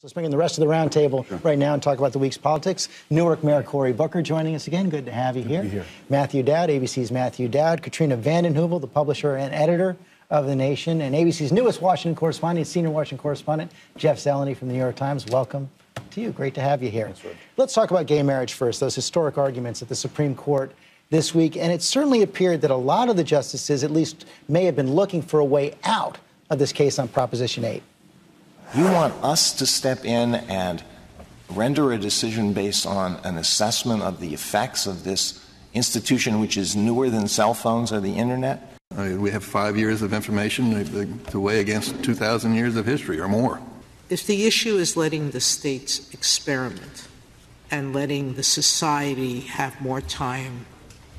Let's bring in the rest of the roundtable right now and talk about the week's politics. Newark Mayor Cory Booker joining us again. Good to have you here. Good to be here. Matthew Dowd, ABC's Matthew Dowd. Katrina vanden Heuvel, the publisher and editor of The Nation. And ABC's newest Washington correspondent, senior Washington correspondent, Jeff Zeleny from the New York Times. Welcome to you. Great to have you here. Thanks, Rich. Let's talk about gay marriage first, those historic arguments at the Supreme Court this week. And it certainly appeared that a lot of the justices at least may have been looking for a way out of this case on Proposition 8. You want us to step in and render a decision based on an assessment of the effects of this institution, which is newer than cell phones or the internet? We have 5 years of information to weigh against 2,000 years of history or more. If the issue is letting the states experiment and letting the society have more time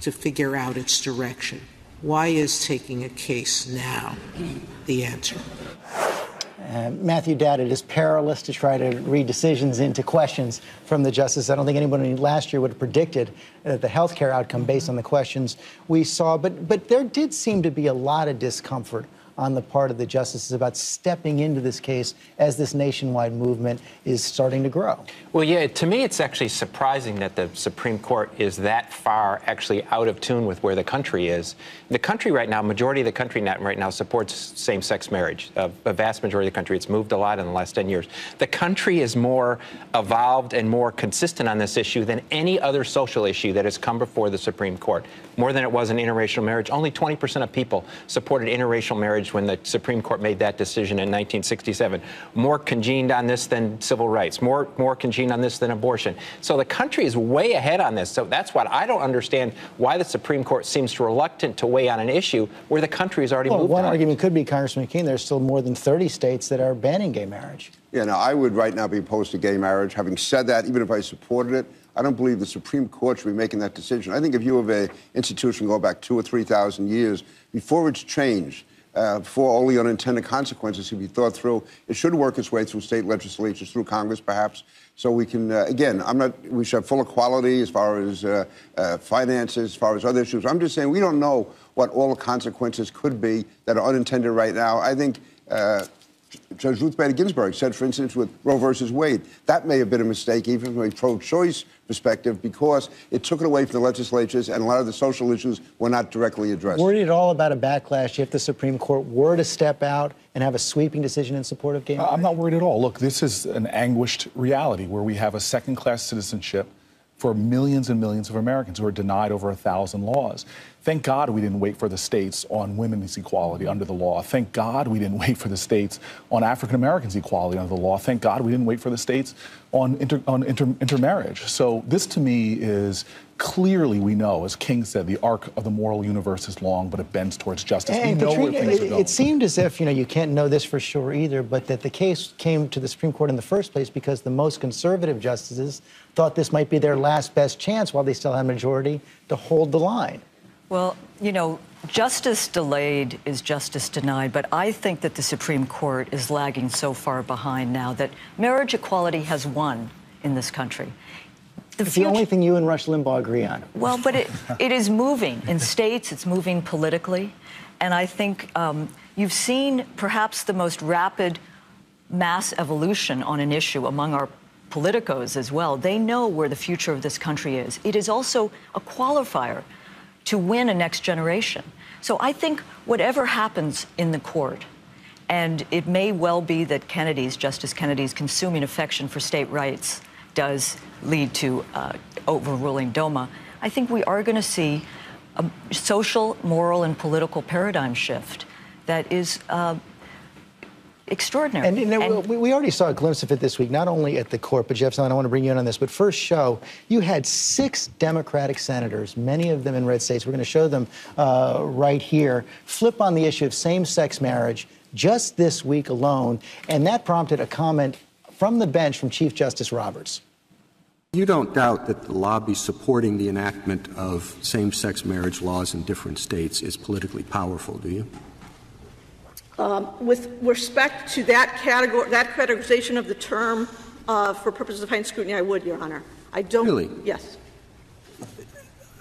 to figure out its direction, why is taking a case now the answer? Matthew Dowd, it is perilous to try to read decisions into questions from the justice. I don't think anybody last year would have predicted the health care outcome based on the questions we saw. But there did seem to be a lot of discomfort on the part of the justices about stepping into this case as this nationwide movement is starting to grow. Well, yeah, to me, it's actually surprising that the Supreme Court is that far actually out of tune with where the country is. The country right now, majority of the country right now supports same-sex marriage. A vast majority of the country. It's moved a lot in the last 10 years. The country is more evolved and more consistent on this issue than any other social issue that has come before the Supreme Court. More than it was in interracial marriage. Only 20% of people supported interracial marriage when the Supreme Court made that decision in 1967. More congened on this than civil rights. More congened on this than abortion. So the country is way ahead on this. So that's what I don't understand why the Supreme Court seems reluctant to weigh on an issue where the country has already moved on. One argument could be, Congressman McKean, there's still more than 30 states that are banning gay marriage. Yeah, no, I would right now be opposed to gay marriage. Having said that, even if I supported it, I don't believe the Supreme Court should be making that decision. I think if you have an institution go back 2,000 or 3,000 years, before it's changed, before all the unintended consequences can be thought through, it should work its way through state legislatures, through Congress, perhaps, so we can, again, we should have full equality as far as finances, as far as other issues. I'm just saying we don't know what all the consequences could be that are unintended right now. I think Judge Ruth Bader Ginsburg said, for instance, with Roe versus Wade, that may have been a mistake, even from a pro-choice perspective, because it took it away from the legislatures and a lot of the social issues were not directly addressed. Worried at all about a backlash if the Supreme Court were to step out and have a sweeping decision in support of gay marriage? I'm not worried at all. Look, this is an anguished reality where we have a second-class citizenship for millions and millions of Americans who are denied over 1,000 laws. Thank God we didn't wait for the states on women's equality under the law. Thank God we didn't wait for the states on African Americans' equality under the law. Thank God we didn't wait for the states on intermarriage. So this, to me, is clearly, we know, as King said, the arc of the moral universe is long, but it bends towards justice. And we know Katrina, where things are going. it seemed as if, you can't know this for sure either, but that the case came to the Supreme Court in the first place because the most conservative justices thought this might be their last best chance while they still had a majority to hold the line. Well, justice delayed is justice denied, but I think that the Supreme Court is lagging so far behind now that marriage equality has won in this country. It's the only thing you and Rush Limbaugh agree on. Well, but it is moving. In states, it's moving politically. And I think you've seen perhaps the most rapid mass evolution on an issue among our politicos as well. They know where the future of this country is. It is also a qualifier to win a next generation. So I think whatever happens in the court, and it may well be that Justice Kennedy's consuming affection for state rights does lead to overruling DOMA, I think we are going to see a social, moral, and political paradigm shift that is extraordinary. And we already saw a glimpse of it this week, not only at the court, but Jeff Zeleny, I want to bring you in on this, but first show, you had 6 Democratic senators, many of them in red states, we're going to show them right here, flip on the issue of same-sex marriage just this week alone, and that prompted a comment from the bench from Chief Justice Roberts. You don't doubt that the lobby supporting the enactment of same-sex marriage laws in different states is politically powerful, do you? With respect to that categorization of the term for purposes of heightened scrutiny, I would, Your Honor. I don't. Really? Yes.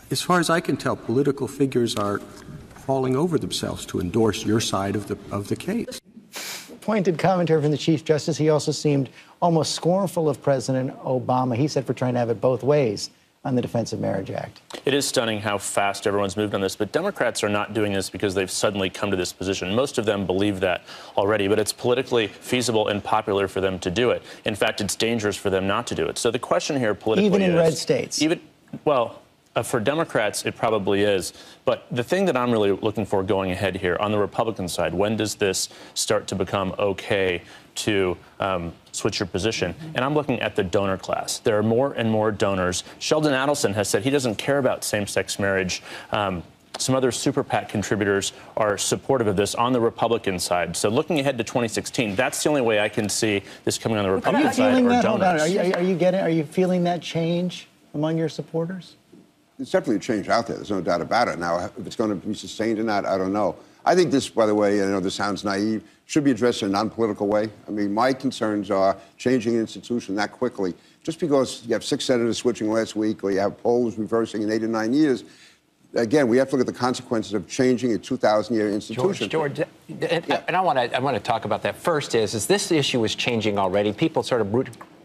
As far as I can tell, political figures are falling over themselves to endorse your side of the case. pointed commentary from the Chief Justice. He also seemed almost scornful of President Obama. He said for trying to have it both ways on the Defense of Marriage Act. It is stunning how fast everyone's moved on this, but Democrats are not doing this because they've suddenly come to this position. Most of them believe that already, but it's politically feasible and popular for them to do it. In fact, it's dangerous for them not to do it. So the question here politically even in is, red states. For Democrats, it probably is. But the thing that I'm really looking for going ahead here on the Republican side, when does this start to become okay to switch your position? And I'm looking at the donor class. There are more and more donors. Sheldon Adelson has said he doesn't care about same-sex marriage. Some other super PAC contributors are supportive of this on the Republican side. So looking ahead to 2016, that's the only way I can see this coming on the Republican side or donors. Are you feeling that change among your supporters? There's definitely a change out there. There's no doubt about it. Now, if it's going to be sustained or not, I don't know. I think this, by the way, I know this sounds naive, should be addressed in a non-political way. I mean, my concerns are changing an institution that quickly. Just because you have 6 senators switching last week or you have polls reversing in 8 or 9 years, again, we have to look at the consequences of changing a 2,000-year institution. George, and I want to talk about that. First is this issue is changing already. People sort of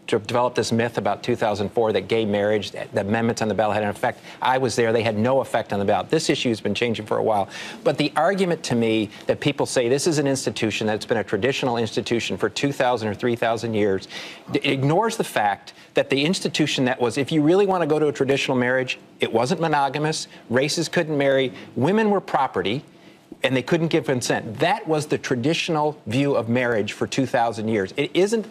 developed this myth about 2004 that gay marriage, the amendments on the ballot had an effect. I was there. They had no effect on the ballot. This issue has been changing for a while. But the argument to me that people say this is an institution that's been a traditional institution for 2,000 or 3,000 years ignores the fact that the institution that was, if you really want to go to a traditional marriage, it wasn't monogamous. Races couldn't marry. Women were property. And they couldn't give consent. That was the traditional view of marriage for 2,000 years. It isn't.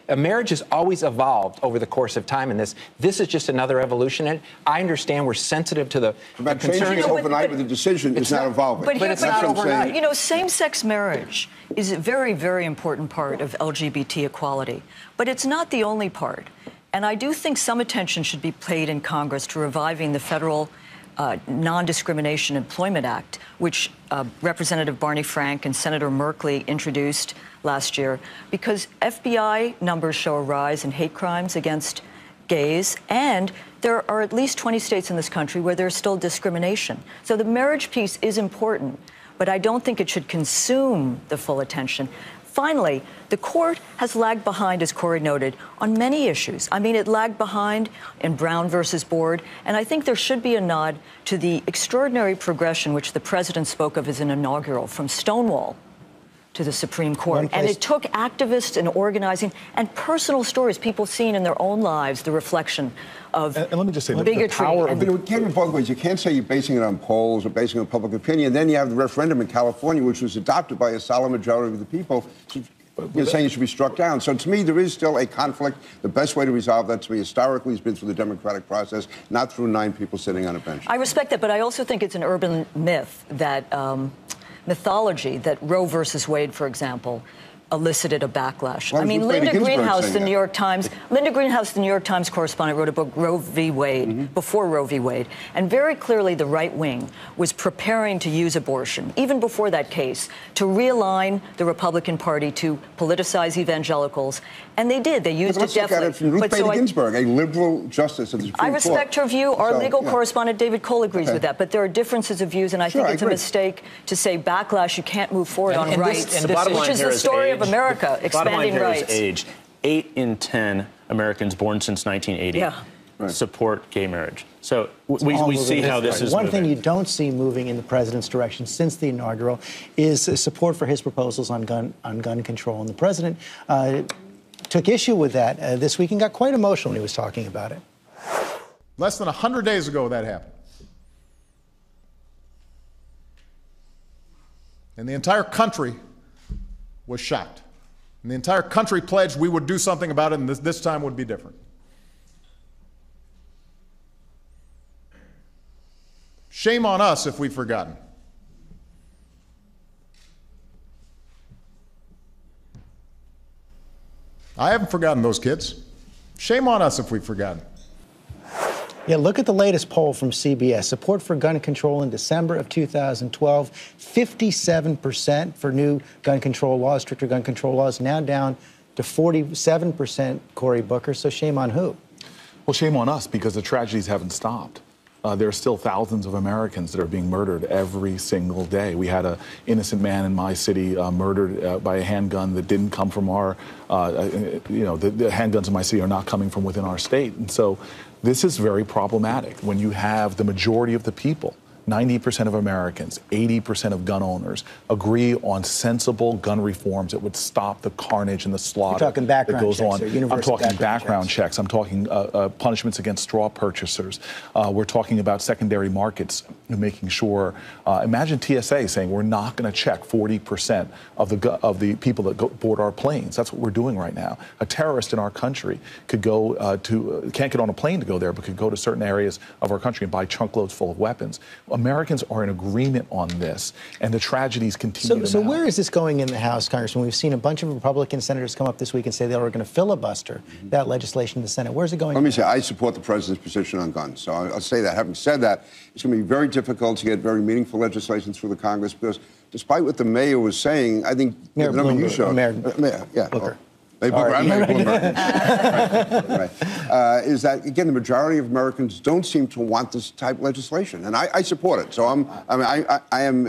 A marriage has always evolved over the course of time in this. This is just another evolution. And I understand we're sensitive to the But changing it overnight with a decision is not evolving. But it's not overnight. You know, same-sex marriage is a very, very important part of LGBT equality. But it's not the only part. And I do think some attention should be paid in Congress to reviving the federal Non-Discrimination Employment Act, which Representative Barney Frank and Senator Merkley introduced last year, because FBI numbers show a rise in hate crimes against gays, and there are at least 20 states in this country where there's still discrimination. So the marriage piece is important, but I don't think it should consume the full attention. Finally, the court has lagged behind, as Corey noted, on many issues. I mean, it lagged behind in Brown versus Board, and I think there should be a nod to the extraordinary progression which the president spoke of as an inaugural, from Stonewall to the Supreme Court. And it took activists and organizing and personal stories, people seeing in their own lives the reflection of and let me just say, the power of it can't be both ways. You can't say you're basing it on polls or basing it on public opinion. Then you have the referendum in California, which was adopted by a solid majority of the people. You're saying it should be struck down. So to me, there is still a conflict. The best way to resolve that, to me, historically, has been through the democratic process, not through 9 people sitting on a bench. I respect that, but I also think it's an urban myth that mythology that Roe versus Wade, for example, elicited a backlash. Well, I mean, Linda Greenhouse, the New York Times correspondent, wrote a book, Roe v. Wade, before Roe v. Wade, and very clearly the right wing was preparing to use abortion, even before that case, to realign the Republican Party to politicize evangelicals, and they did. They used it definitely. Look at it from Ruth Bader Ginsburg, a liberal justice of the Supreme Court. I respect her view. Our legal correspondent, David Cole, agrees with that, but there are differences of views, and I think it's a mistake to say backlash, you can't move forward on rights, which is the story of America, expanding rights. Age. 8 in 10 Americans born since 1980 support gay marriage. So we see how this is One moving. thing you don't see moving in the president's direction since the inaugural is support for his proposals on gun control. And the president took issue with that this week and got quite emotional when he was talking about it. Less than 100 days ago that happened. And the entire country was shocked. And the entire country pledged we would do something about it, and this time would be different. Shame on us if we've forgotten. I haven't forgotten those kids. Shame on us if we've forgotten. Yeah, look at the latest poll from CBS. Support for gun control in December of 2012, 57% for new gun control laws, stricter gun control laws, now down to 47%, Cory Booker. So shame on who? Well, shame on us, because the tragedies haven't stopped. there are still thousands of Americans that are being murdered every single day. We had an innocent man in my city murdered by a handgun that didn't come from our, the handguns in my city are not coming from within our state. And so this is very problematic when you have the majority of the people, 90% of Americans, 80% of gun owners agree on sensible gun reforms that would stop the carnage and the slaughter You're talking background that goes checks, on. or universal I'm talking background checks. I'm talking punishments against straw purchasers. We're talking about secondary markets and making sure. Imagine TSA saying we're not going to check 40% of the people that board our planes. That's what we're doing right now. A terrorist in our country could go can't get on a plane to go there, but could go to certain areas of our country and buy trunk loads full of weapons. Americans are in agreement on this, and the tragedies continue. So where is this going in the House, Congressman? We've seen a bunch of Republican senators come up this week and say they were going to filibuster that legislation in the Senate. Where's it going? Let me say, I support the president's position on guns. So I'll say that. Having said that, it's going to be very difficult to get very meaningful legislation through the Congress because, despite what the mayor was saying, I think Mayor the number you Bloomberg, showed, Mayor yeah, Booker. Mayor Bloomberg. Right. Is that, again, the majority of Americans don't seem to want this type of legislation. And I support it. So I am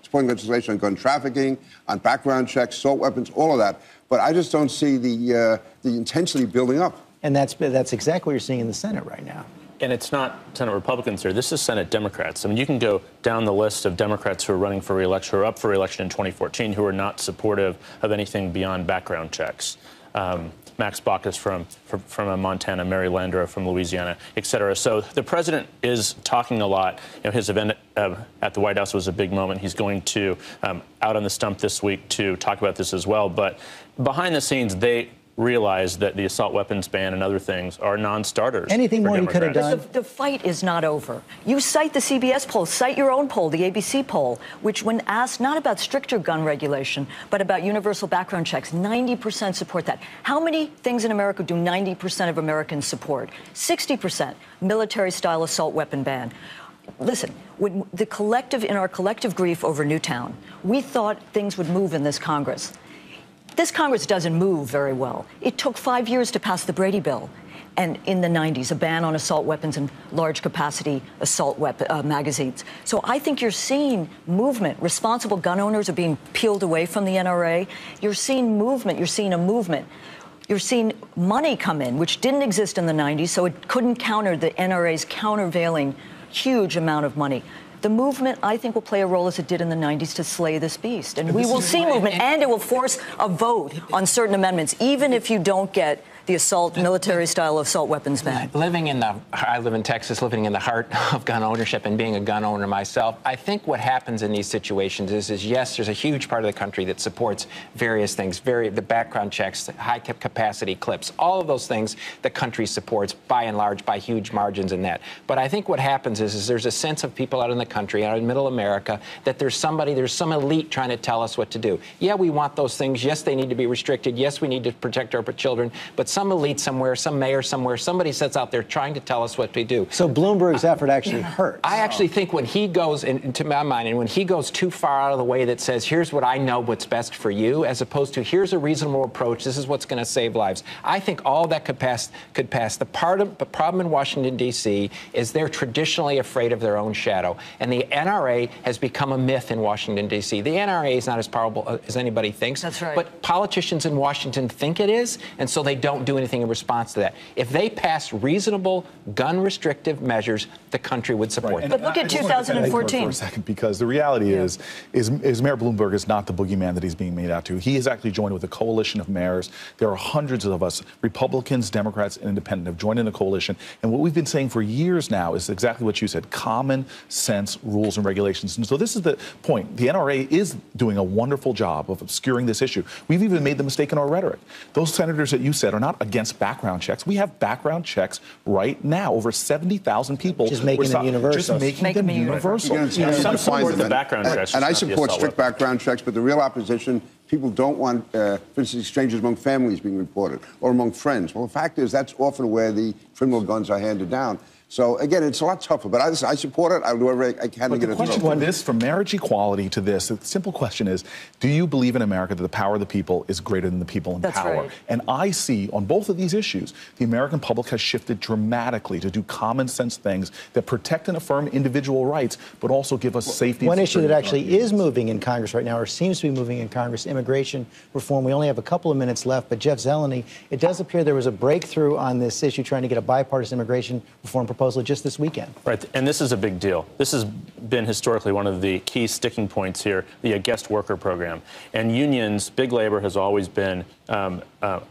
supporting legislation on gun trafficking, on background checks, assault weapons, all of that. But I just don't see the intensity building up. And that's exactly what you're seeing in the Senate right now. And it's not Senate Republicans here. This is Senate Democrats. I mean, you can go down the list of Democrats who are running for re-election, who are up for re-election in 2014, who are not supportive of anything beyond background checks. Max Baucus from Montana, Mary Landrieu from Louisiana, et cetera. So the president is talking a lot. His event at the White House was a big moment. He's going to out on the stump this week to talk about this as well. But behind the scenes, they realize that the assault weapons ban and other things are non-starters. Anything more you could have done? The fight is not over. You cite the CBS poll, cite your own poll, the ABC poll, which when asked not about stricter gun regulation, but about universal background checks, 90% support that. How many things in America do 90% of Americans support? 60% military-style assault weapon ban. Listen, when in our collective grief over Newtown, we thought things would move in this Congress. This Congress doesn't move very well. It took 5 years to pass the Brady Bill, and in the 90s, a ban on assault weapons and large-capacity assault magazines. So I think you're seeing movement. Responsible gun owners are being peeled away from the NRA. You're seeing movement. You're seeing a movement. You're seeing money come in, which didn't exist in the 90s, so it couldn't counter the NRA's countervailing huge amount of money. The movement, I think, will play a role as it did in the 90s to slay this beast. And we will see movement, and it will force a vote on certain amendments, even if you don't get the military-style assault weapons ban. I live in Texas, living in the heart of gun ownership and being a gun owner myself. I think what happens in these situations is yes, there's a huge part of the country that supports various things, the background checks, the high-capacity clips, all of those things the country supports by and large by huge margins in that. But I think what happens is there's a sense of people out in the country, out in middle America, that there's some elite trying to tell us what to do. Yeah, we want those things. Yes, they need to be restricted. Yes, we need to protect our children. But some elite somewhere, some mayor somewhere, somebody sits out there trying to tell us what to do. So Bloomberg's effort actually hurts. I actually think when he goes, into my mind, and when he goes too far out of the way that says, here's what I know what's best for you, as opposed to here's a reasonable approach, this is what's going to save lives. I think all that could pass. The problem in Washington, D.C. is they're traditionally afraid of their own shadow. And the NRA has become a myth in Washington, D.C. The NRA is not as powerful as anybody thinks. That's right. But politicians in Washington think it is, and so they don't do anything in response to that. If they passed reasonable gun restrictive measures, the country would support them. But look at 2014. For a second, because the reality is Mayor Bloomberg is not the boogeyman that he's being made out to. He has actually joined with a coalition of mayors. There are hundreds of us, Republicans, Democrats, and Independents, have joined in a coalition. And what we've been saying for years now is exactly what you said: common sense rules and regulations. And so this is the point. The NRA is doing a wonderful job of obscuring this issue. We've even made the mistake in our rhetoric. Those senators that you said are not against background checks. We have background checks right now. Over 70,000 people. Just making them universal. Just making them universal. Some support the background checks. And I support strict background checks, but the real opposition, people don't want, for instance, exchanges among families being reported or among friends. Well, the fact is that's often where the criminal guns are handed down. So, again, it's a lot tougher, but I support it. I'll do whatever I can to get it through. From this, from marriage equality to this, the simple question is, do you believe in America that the power of the people is greater than the people in power? Right. And I see on both of these issues, the American public has shifted dramatically to do common sense things that protect and affirm individual rights, but also give us safety. One issue that actually is moving in Congress right now, or seems to be moving in Congress, immigration reform. We only have a couple of minutes left, but Jeff Zeleny, it does appear there was a breakthrough on this issue trying to get a bipartisan immigration reform proposal just this weekend. Right, and this is a big deal. This has been historically one of the key sticking points here, the guest worker program. And unions, big labor has always been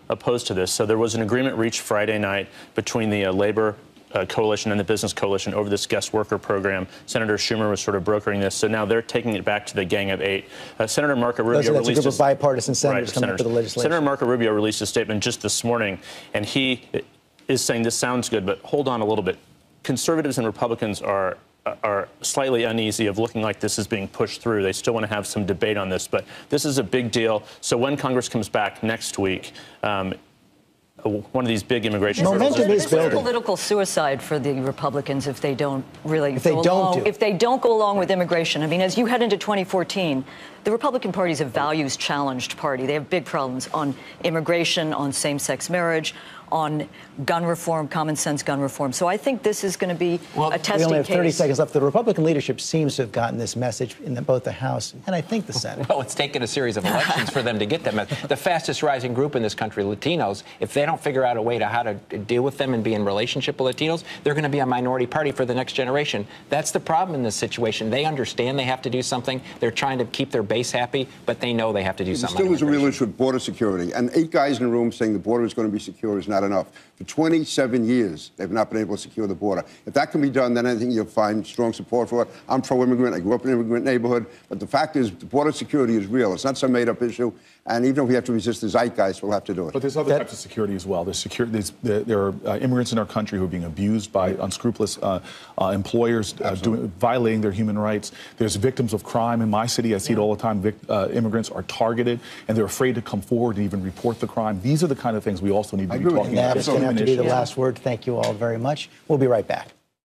opposed to this. So there was an agreement reached Friday night between the labor coalition and the business coalition over this guest worker program. Senator Schumer was sort of brokering this, so now they're taking it back to the Gang of Eight. Senator Marco Rubio released a group of bipartisan senators coming up with the legislation. Senator Marco Rubio released a statement just this morning, and he is saying this sounds good, but hold on a little bit. Conservatives and Republicans are slightly uneasy of looking like this is being pushed through. They still want to have some debate on this, but this is a big deal. So when Congress comes back next week, one of these big immigration momentum is building. It's political suicide for the Republicans if they don't really if they don't go along with immigration. I mean, as you head into 2014, the Republican Party is a values-challenged party. They have big problems on immigration, on same-sex marriage, on gun reform, common sense gun reform. So I think this is going to be a testing case. We only have 30 seconds left. The Republican leadership seems to have gotten this message in both the House and I think the Senate. Well, it's taken a series of elections for them to get that message. The fastest rising group in this country, Latinos, if they don't figure out a way to how to deal with them and be in relationship with Latinos, they're going to be a minority party for the next generation. That's the problem in this situation. They understand they have to do something. They're trying to keep their base happy, but they know they have to do something. There still is a real issue with border security. And 8 guys in a room saying the border is going to be secure is not enough. For 27 years, they've not been able to secure the border. If that can be done, then I think you'll find strong support for it. I'm pro-immigrant. I grew up in an immigrant neighborhood. But the fact is, the border security is real. It's not some made-up issue. And even if we have to resist the zeitgeist, we'll have to do it. But there's other types of security as well. There are immigrants in our country who are being abused by unscrupulous employers, violating their human rights. There's victims of crime in my city. I see it all the time. Immigrants are targeted, and they're afraid to come forward and even report the crime. These are the kind of things we also need to be talking about. That's going to have to be the last word. Thank you all very much. We'll be right back.